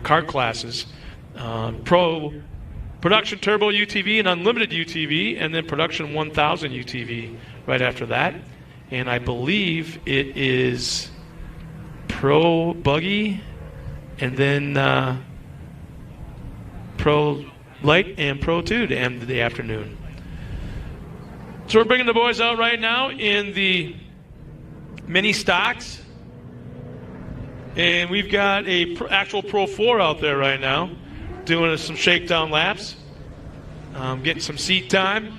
kart classes. Pro Production Turbo UTV and Unlimited UTV, and then Production 1000 UTV right after that. And I believe it is Pro Buggy, and then Pro Light and Pro 2 to end the afternoon. So we're bringing the boys out right now in the mini stocks. And we've got a actual Pro 4 out there right now doing some shakedown laps, getting some seat time.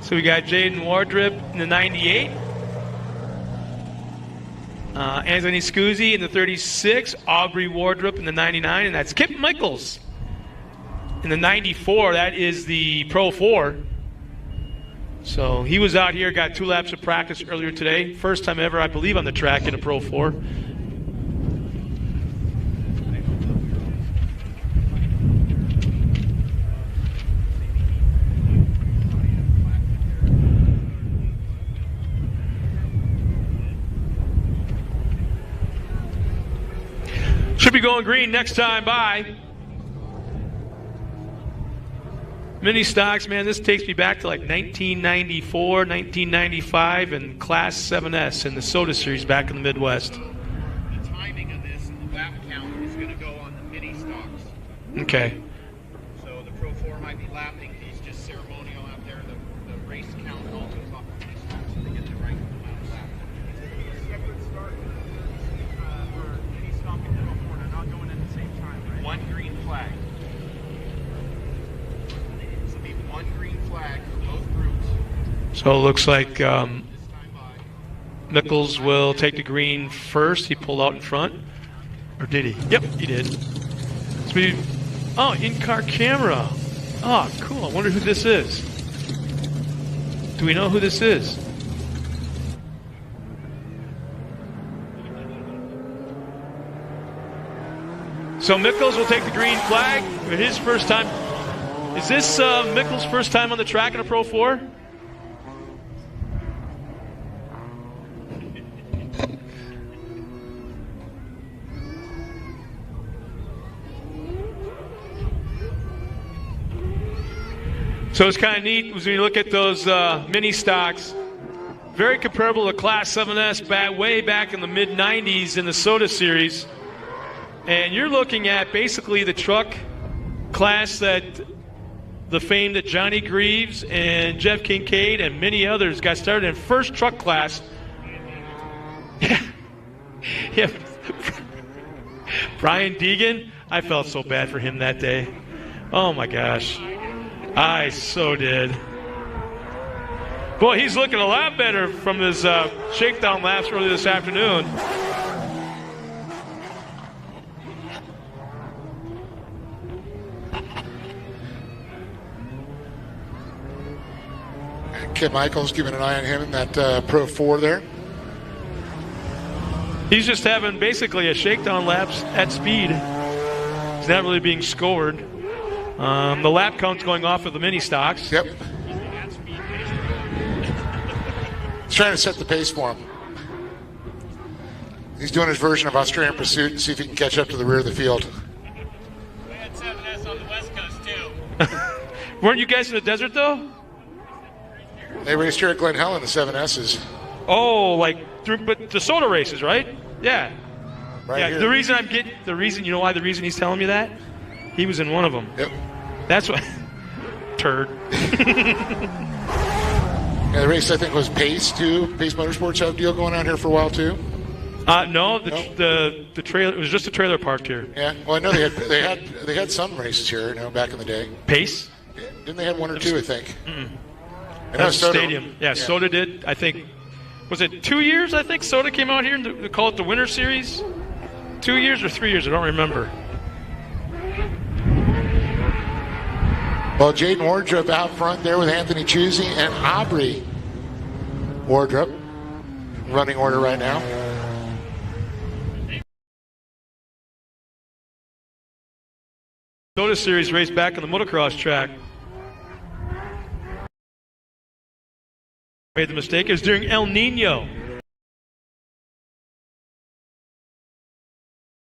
So we got Jaden Wardrip in the 98. Anthony Scuzzi in the 36, Aubrey Wardrop in the 99, and that's Kip Michaels in the 94. That is the Pro 4. So he was out here, got 2 laps of practice earlier today. First time ever, I believe, on the track in a Pro 4. Should be going green next time by. Mini stocks, man, this takes me back to like 1994, 1995, and Class 7S in the Soda Series back in the Midwest. The timing of this and the lap count is going to go on the mini stocks. Okay. So the Pro 4 might be lapping. He's just ceremonial out there. The race count all goes off the mini stocks so they get the right amount of laps. Separate start for mini stock and Pro 4. They're not going at the same time, right? One green flag. One green flag for both groups. So it looks like Mickles will take the green first. He pulled out in front. Or did he? Yep, he did. So in-car camera. Oh, cool. I wonder who this is. Do we know who this is? So Mickles will take the green flag for his first time. Is this Mickles' first time on the track in a Pro 4? So it's kind of neat when you look at those mini stocks. Very comparable to Class 7S way back in the mid-90s in the Soda Series. And you're looking at basically the truck class that the fame that Johnny Greaves and Jeff Kincaid and many others got started in first truck class. Yeah. Brian Deegan, I felt so bad for him that day. Oh my gosh. I so did. Boy, he's looking a lot better from his shakedown laps earlier this afternoon. Kip Michaels keeping an eye on him in that Pro 4 there. He's just having basically a shakedown laps at speed. He's not really being scored. The lap count's going off of the mini stocks. Yep. He's trying to set the pace for him. He's doing his version of Australian Pursuit and see if he can catch up to the rear of the field. We had 7S on the West Coast too. Weren't you guys in the desert though? They raced here at Glen, Helen, the 7S's. Oh, but the soda races, right? Yeah. Right yeah. Here. You know why the reason he's telling me that? He was in one of them. Yep. That's what. Turd. Yeah, the race I think was Pace too. Pace Motorsports have a deal going on here for a while too. No, the trailer. It was just a trailer parked here. Yeah. Well, I know they had some races here, back in the day. Pace. Didn't they have one or two? I think. That was Stadium. Yeah, Soda did. I think. Was it 2 years? I think Soda came out here to call it the Winter Series. 2 years or 3 years? I don't remember. Well, Jaden Wardrop out front there with Anthony Chusey and Aubrey Wardrop. Running order right now. Soda Series race back on the motocross track. made the mistake. It was during El Nino.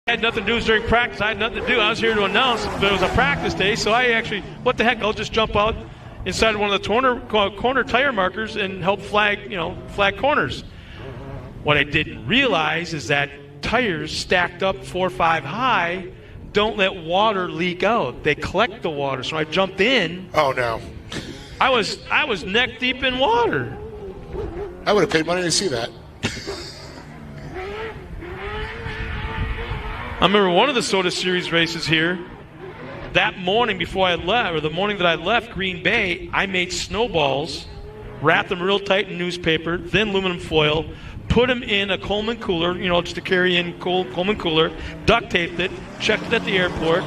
I had nothing to do. It was during practice. I had nothing to do. I was here to announce that it was a practice day, so I actually, what the heck, I'll just jump out inside one of the corner tire markers and help flag corners. What I didn't realize is that tires stacked up 4 or 5 high don't let water leak out. They collect the water. So I jumped in. Oh, no. I was neck deep in water. I would have paid money to see that. I remember one of the Soda Series races here. That morning before I left, or the morning that I left Green Bay, I made snowballs, wrapped them real tight in newspaper, then aluminum foil, put them in a Coleman cooler, just to carry in Coleman cooler, duct taped it, checked it at the airport,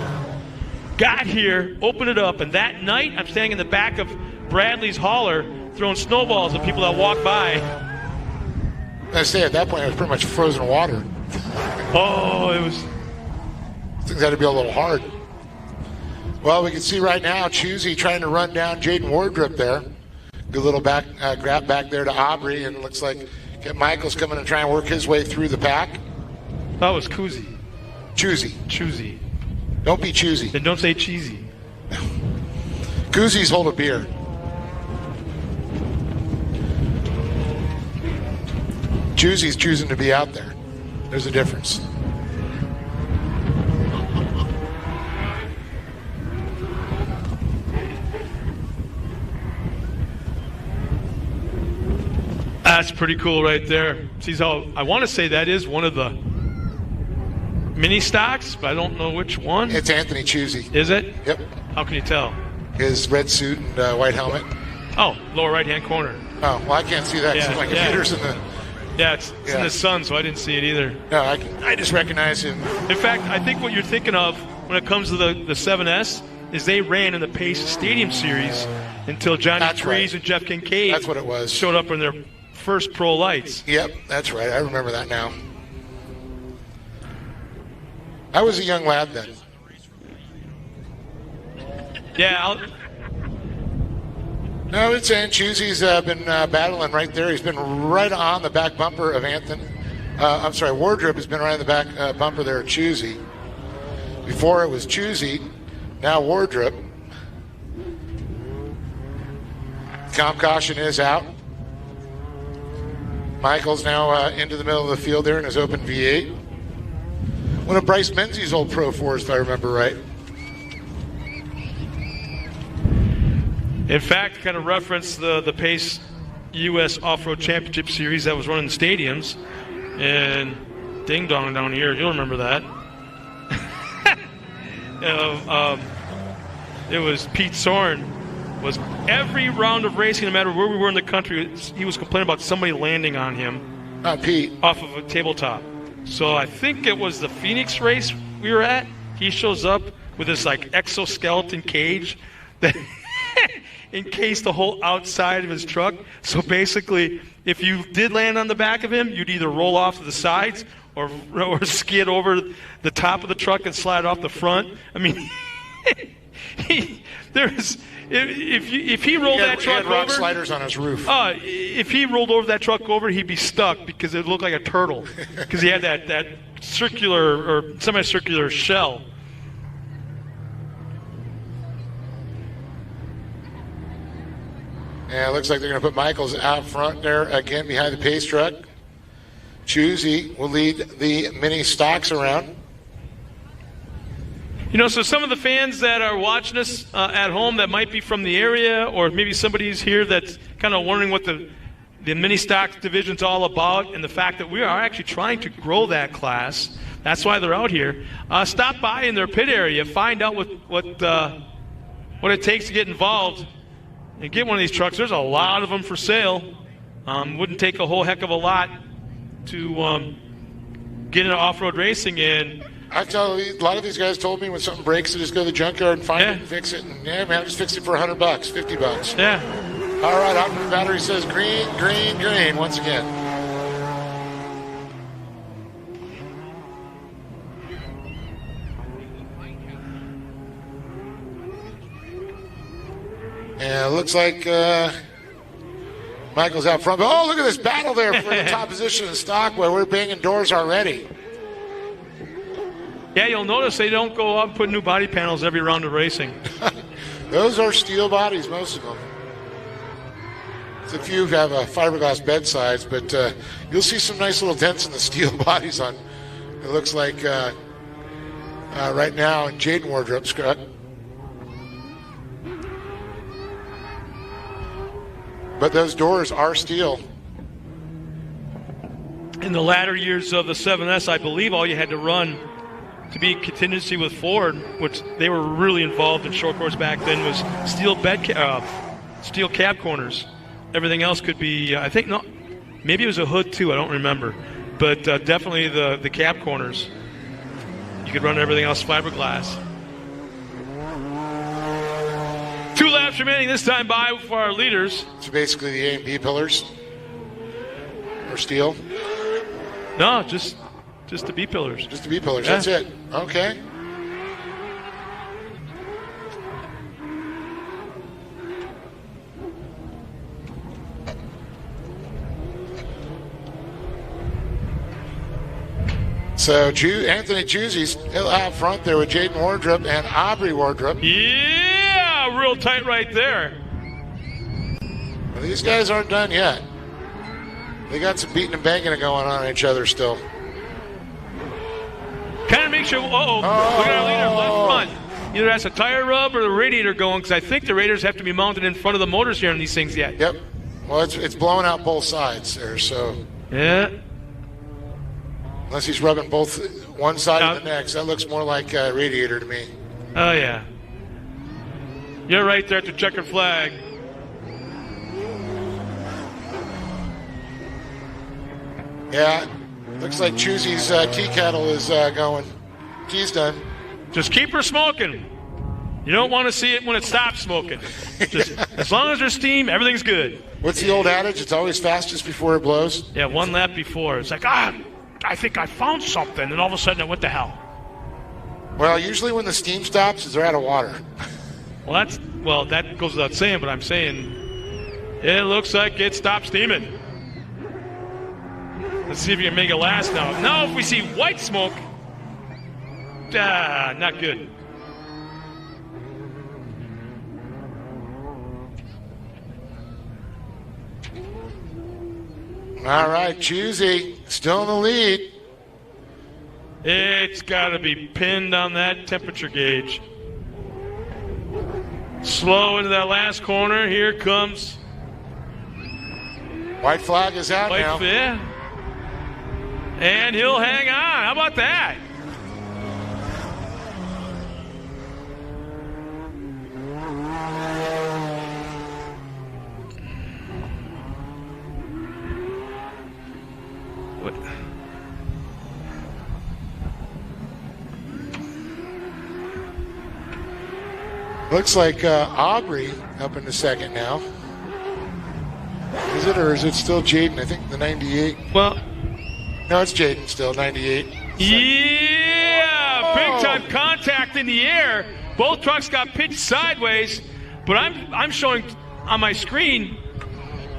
got here, opened it up, and that night I'm standing in the back of Bradley's hauler throwing snowballs at people that walk by. I say at that point it was pretty much frozen water. Oh, it was... Things had to be a little hard. Well, we can see right now Choosy trying to run down Jaden Wardrop there. Good little grab back there to Aubrey, and it looks like Michael's coming to try and work his way through the pack. That was Koozie. Choosy. Don't be choosy. And don't say cheesy. Koozies hold a beer. Choosy's choosing to be out there. There's a difference. That's pretty cool right there. See how I want to say that is one of the mini stocks, but I don't know which one. It's Anthony Choosy. Is it? Yep. How can you tell? His red suit and white helmet. Oh, lower right-hand corner. Oh, well, I can't see that because my computer's in the... Yeah, it's in the sun, so I didn't see it either. No, I just recognize him. In fact, I think what you're thinking of when it comes to the 7S is they ran in the Pace Stadium Series until Johnny Trees and Jeff Kincaid That's what it was. Showed up in their first pro lights. Yep, that's right. I remember that now. I was a young lad then. Yeah, No, it's saying Choosy's been battling right there. He's been right on the back bumper of Wardrop has been right on the back bumper there of Choosy. Before it was Choosy, now Wardrop. Comp caution is out. Michael's now into the middle of the field there in his open V8. One of Bryce Menzies' old Pro 4s, if I remember right. in fact, kind of reference the Pace U.S. Off-Road Championship Series that was run in the stadiums. And Ding Dong down here, you'll remember that. It was Pete Soren. Was every round of racing, no matter where we were in the country, he was complaining about somebody landing on him. Pete. Off of a tabletop. So I think it was the Phoenix race we were at. He shows up with this like exoskeleton cage that encased the whole outside of his truck. So basically, if you did land on the back of him, you'd either roll off to the sides or skid over the top of the truck and slide off the front. I mean, if he rolled that truck he had rock over, sliders on his roof. If he rolled over that truck over, he'd be stuck because it looked like a turtle because he had that circular or semicircular shell. Yeah, it looks like they're going to put Michaels out front there again behind the Pace truck. Choosy will lead the mini stocks around. So some of the fans that are watching us at home that might be from the area, or maybe somebody's here that's kind of wondering what the mini stocks division's all about, and the fact that we are actually trying to grow that class. That's why they're out here. Stop by in their pit area, find out what it takes to get involved, and get one of these trucks. There's a lot of them for sale. Wouldn't take a whole heck of a lot to get into off-road racing. And I tell you, a lot of these guys told me when something breaks to just go to the junkyard and find it and fix it. And yeah, man, I just fixed it for $100, $50. Yeah. All right, Optimus Battery says green, green, green once again. And it looks like Michael's out front. Oh, look at this battle there for the top position in the stock where we're banging doors already. Yeah, you'll notice they don't go out and put new body panels every round of racing. Those are steel bodies, most of them. A few have fiberglass bed sides, but you'll see some nice little dents in the steel bodies on, it looks like, right now in Jaden Wardrop's truck. But those doors are steel. In the latter years of the 7S, I believe all you had to run to be contingency with Ford, which they were really involved in short course back then, was steel cab corners. Everything else could be, I think, no, maybe it was a hood too, I don't remember. But definitely the cab corners. You could run everything else fiberglass. 2 laps remaining this time by for our leaders. So basically the A and B pillars are steel? No, just the B pillars. Just the B pillars, yeah. That's it. Okay. So Anthony Juzy's out front there with Jaden Wardrop and Aubrey Wardrop. Yeah, real tight right there. Well, these guys aren't done yet. They got some beating and banging going on each other still. Kind of make sure. Look at our leader left front. Either that's a tire rub or the radiator going, because I think the radiators have to be mounted in front of the motors here on these things yet. Yep. Well, it's blowing out both sides there, so. Yeah. Unless he's rubbing both one side and the next. That looks more like a radiator to me. Oh, yeah. You're right there at the checkered flag. Yeah. Looks like Chuzy's tea kettle is going. Tea's done. Just keep her smoking. You don't want to see it when it stops smoking. Just, as long as there's steam, everything's good. What's the old adage? It's always fastest before it blows? Yeah, 1 lap before. It's like, I think I found something, and all of a sudden, what the hell? Well, usually when the steam stops, is they're out of water. Well, that goes without saying, but I'm saying it looks like it stopped steaming. Let's see if you can make it last now. Now, if we see white smoke, not good. All right, Chuzy still in the lead. It's got to be pinned on that temperature gauge. Slow into that last corner. Here comes. White flag is out now. Yeah. And he'll hang on. How about that? What? Looks like Aubrey up in the second now. Is it, or is it still Jaden? I think the 98. Well, no, it's Jaden still, 98. Yeah, big time contact in the air. Both trucks got pitched sideways, but I'm showing on my screen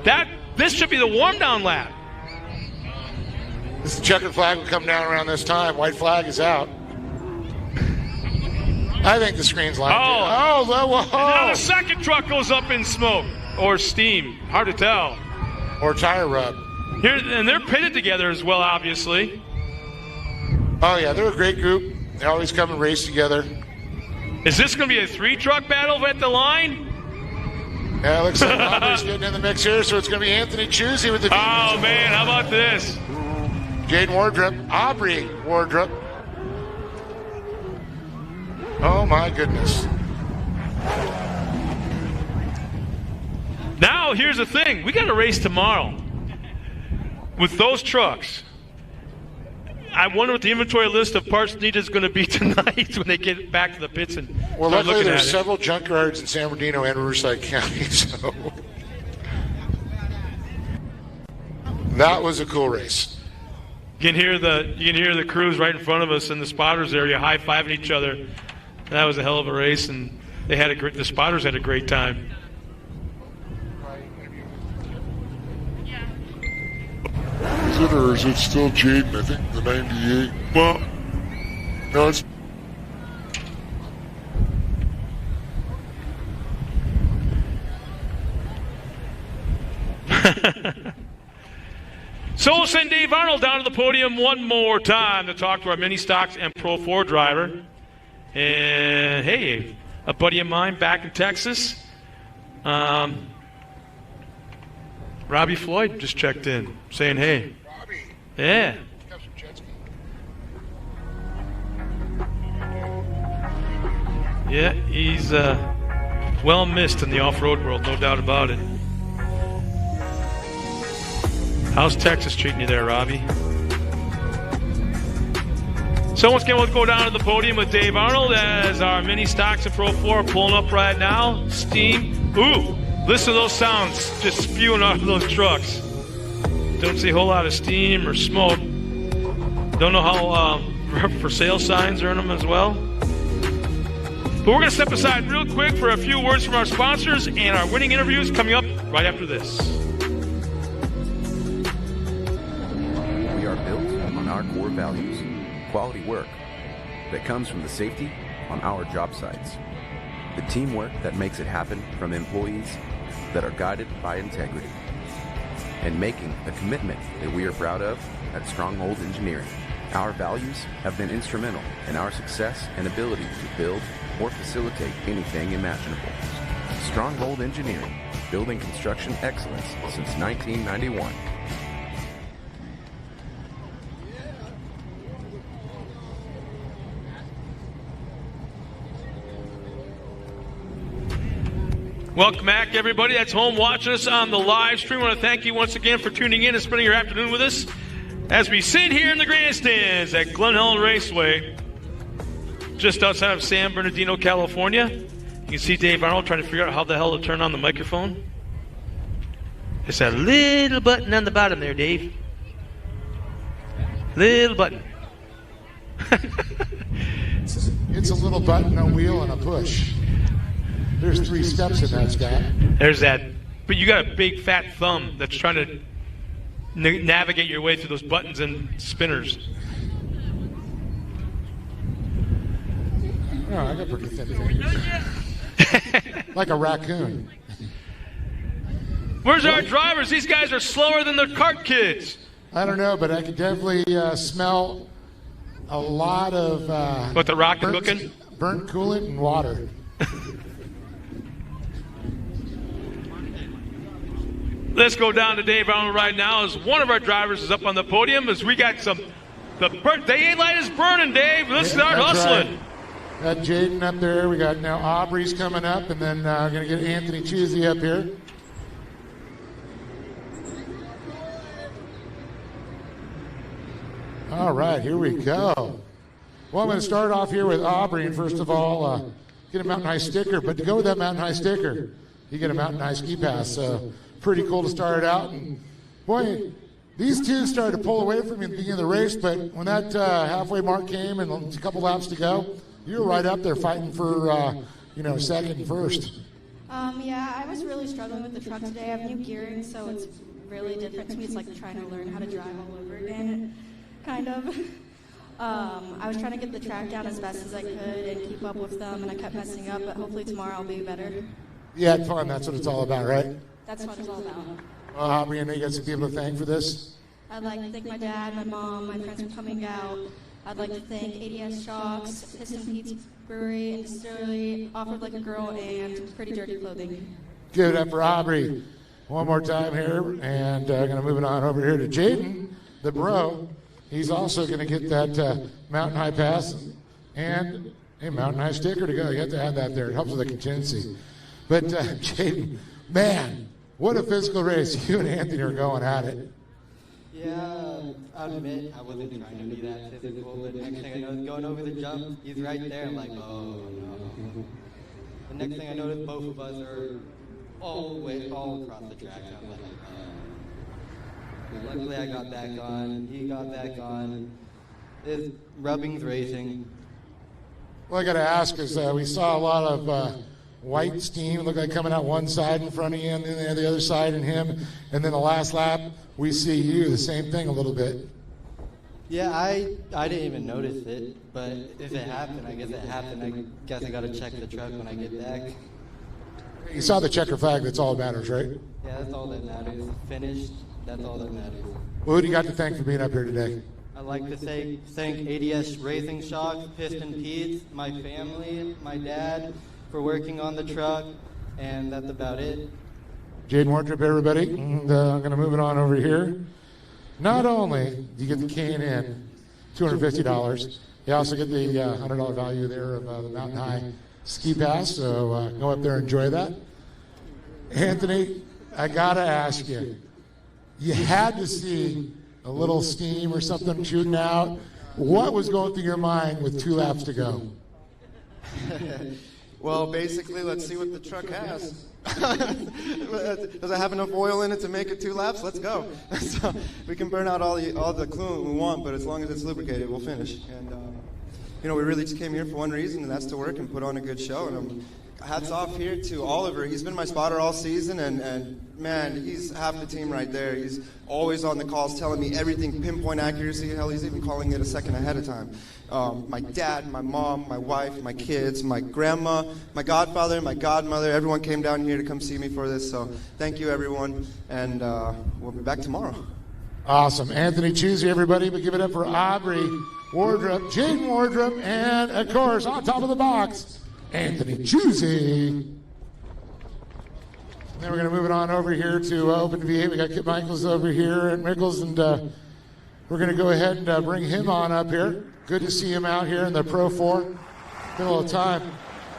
that this should be the warm down lap. This checkered flag will come down around this time. White flag is out. I think the screen's lined. And now the second truck goes up in smoke or steam. Hard to tell. Or tire rub. Here, and they're pitted together as well, obviously. Oh, yeah, they're a great group. They always come and race together. Is this going to be a 3-truck battle at the line? Yeah, it looks like Aubrey's getting in the mix here, so it's going to be Anthony Chuzy with the Oh, man, how about this? Jaden Wardrop, Aubrey Wardrop. Oh, my goodness. Now, here's the thing. We got a race tomorrow with those trucks. I wonder what the inventory list of parts needed is going to be tonight when they get back to the pits. And well, luckily there's several junkyards in San Bernardino and Riverside County, so that was a cool race. You can hear the crews right in front of us in the spotters area high-fiving each other. That was a hell of a race, and the spotters had a great time. it, or is it still Jaden? I think the 98. Well, no, it's. So we'll send Dave Arnold down to the podium one more time to talk to our mini stocks and Pro 4 driver. And hey, a buddy of mine back in Texas, Robbie Floyd just checked in, saying hey. Robbie. Yeah. Yeah, he's well missed in the off-road world, no doubt about it. How's Texas treating you there, Robbie? So once again, we'll go down to the podium with Dave Arnold as our mini stocks and Pro 4 are pulling up right now. Steam. Ooh, listen to those sounds just spewing out of those trucks. Don't see a whole lot of steam or smoke. Don't know how for sale signs are in them as well. But we're going to step aside real quick for a few words from our sponsors and our winning interviews coming up right after this. We are built on our core values. Quality work that comes from the safety on our job sites. The teamwork that makes it happen from employees that are guided by integrity. And making a commitment that we are proud of at Stronghold Engineering. Our values have been instrumental in our success and ability to build or facilitate anything imaginable. Stronghold Engineering, building construction excellence since 1991. Welcome back, everybody that's home watching us on the live stream. I want to thank you once again for tuning in and spending your afternoon with us as we sit here in the grandstands at Glen, Helen Raceway, just outside of San Bernardino, California. You can see Dave Arnold trying to figure out how the hell to turn on the microphone. It's that little button on the bottom there, Dave. Little button. It's a little button, a wheel, and a push. There's 3 steps in that, Scott. There's that. But you got a big fat thumb that's trying to navigate your way through those buttons and spinners. Oh, I got pretty thin fingers. Like a raccoon. Where's our drivers? These guys are slower than the kart kids. I don't know, but I can definitely smell a lot of What, the rocket cooking? Burnt coolant and water. Let's go down to Dave Arnold right now as one of our drivers is up on the podium as we got the day light is burning, Dave. Let's start hustling. Right. Got Jaden up there. We got now Aubrey's coming up, and then going to get Anthony Chusey up here. All right, here we go. Well, I'm going to start off here with Aubrey, and first of all, get a Mountain High sticker. But to go with that Mountain High sticker, you get a Mountain High ski pass. So pretty cool to start out. And boy, these two started to pull away from me at the beginning of the race, but when that halfway mark came and a couple laps to go, you were right up there fighting for, second and first. Yeah, I was really struggling with the truck today. I have new gearing, so it's really different to me. It's like trying to learn how to drive all over again, kind of. I was trying to get the track down as best as I could and keep up with them, and I kept messing up, but hopefully tomorrow I'll be better. Yeah, it's fun. That's what it's all about, right? That's what it's all about. Well, Aubrey, I know you got some people to thank for this. I'd like to thank my dad, my mom, my friends for coming out. I'd like to thank ADS Shocks, Piston Pete's Brewery and Distillery, Offered Like a Girl, and Pretty Dirty Clothing. Give it up for Aubrey one more time here, and going to move it on over here to Jaden, the bro. He's also going to get that Mountain High pass and a Mountain High sticker to go. You have to add that there. It helps with the contingency. But Jaden, man, what a physical race. You and Anthony are going at it. Yeah, I'll admit I wasn't trying to be that physical, but next thing I know, going over the jump, he's right there. I'm like, oh no. The next thing I noticed, both of us are all across the track. I'm like, but luckily I got back on, he got back on. It's rubbing's racing. Well, I got to ask, because we saw a lot of white steam, looked like coming out one side in front of you and then the other side and him. And then the last lap, we see you, the same thing a little bit. Yeah, I didn't even notice it, but if it happened, I guess it happened. I guess I got to check the truck when I get back. You saw the checker flag, that's all that matters, right? Yeah, that's all that matters. Finished, that's all that matters. Well, who do you got to thank for being up here today? I'd like to thank ADS Racing Shocks, Piston Pete's, my family, my dad for working on the truck, and that's about it. Jaden Wardrop, everybody. And I'm going to move it on over here. Not only do you get the K&N, $250, you also get the $100 value there of the Mountain High Ski Pass, so go up there and enjoy that. Anthony, I got to ask you, you had to see a little steam or something shooting out. What was going through your mind with 2 laps to go? Well, basically, let's see what the truck has. Does it have enough oil in it to make it 2 laps? Let's go. So we can burn out all the coolant we want, but as long as it's lubricated, we'll finish. And we really just came here for one reason, and that's to work and put on a good show. And hats off here to Oliver. He's been my spotter all season, and man, he's half the team right there. He's always on the calls telling me everything, pinpoint accuracy. Hell, he's even calling it a second ahead of time. My dad, my mom, my wife, my kids, my grandma, my godfather, my godmother, everyone came down here to come see me for this. So thank you, everyone, and we'll be back tomorrow. Awesome. Anthony Chusey, everybody, but give it up for Aubrey Wardrop, Jaden Wardrop, and, of course, on top of the box, Anthony Chusey. Then we're going to move it on over here to Open V8. We got Kip Michaels over here at Mickles, and we're going to go ahead and bring him on up here. Good to see him out here in the Pro 4. Been a little time.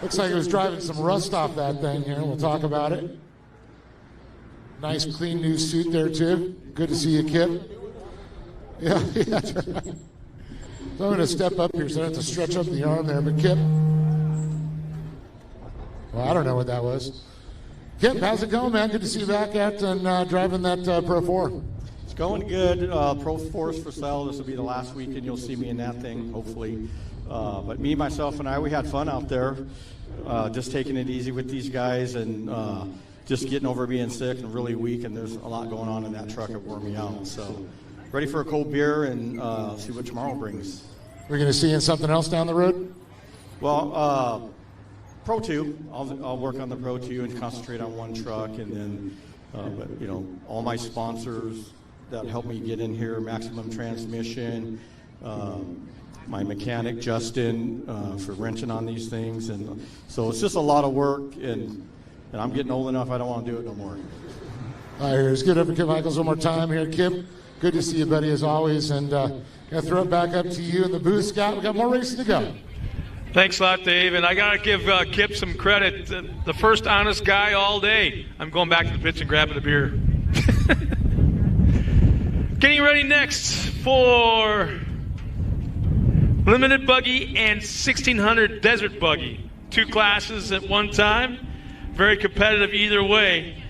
Looks like he was driving some rust off that thing here. We'll talk about it. Nice, clean new suit there, too. Good to see you, Kip. Yeah, that's right. So I'm going to step up here so I don't have to stretch up the arm there. But Kip, well, I don't know what that was. Kip, how's it going, man? Good to see you back at and driving that Pro 4. It's going good. Pro 4 is for sale. This will be the last weekend you'll see me in that thing, hopefully. But me, myself, and I, we had fun out there, just taking it easy with these guys and just getting over being sick and really weak, and there's a lot going on in that truck. It wore me out. So ready for a cold beer and see what tomorrow brings. We're going to see you in something else down the road? Well, Pro 2. I'll work on the Pro 2 and concentrate on one truck, and then, but, all my sponsors that help me get in here, Maximum Transmission, my mechanic, Justin, for wrenching on these things. And so it's just a lot of work, and I'm getting old enough I don't want to do it no more. All right, here's good up for Kip Michaels one more time here. Kip, good to see you, buddy, as always. And going to throw it back up to you in the booth, Scott. We got more racing to go. Thanks a lot, Dave. And I got to give Kip some credit. The first honest guy all day. I'm going back to the pits and grabbing a beer. Getting ready next for Limited Buggy and 1600 Desert Buggy. 2 classes at one time. Very competitive either way.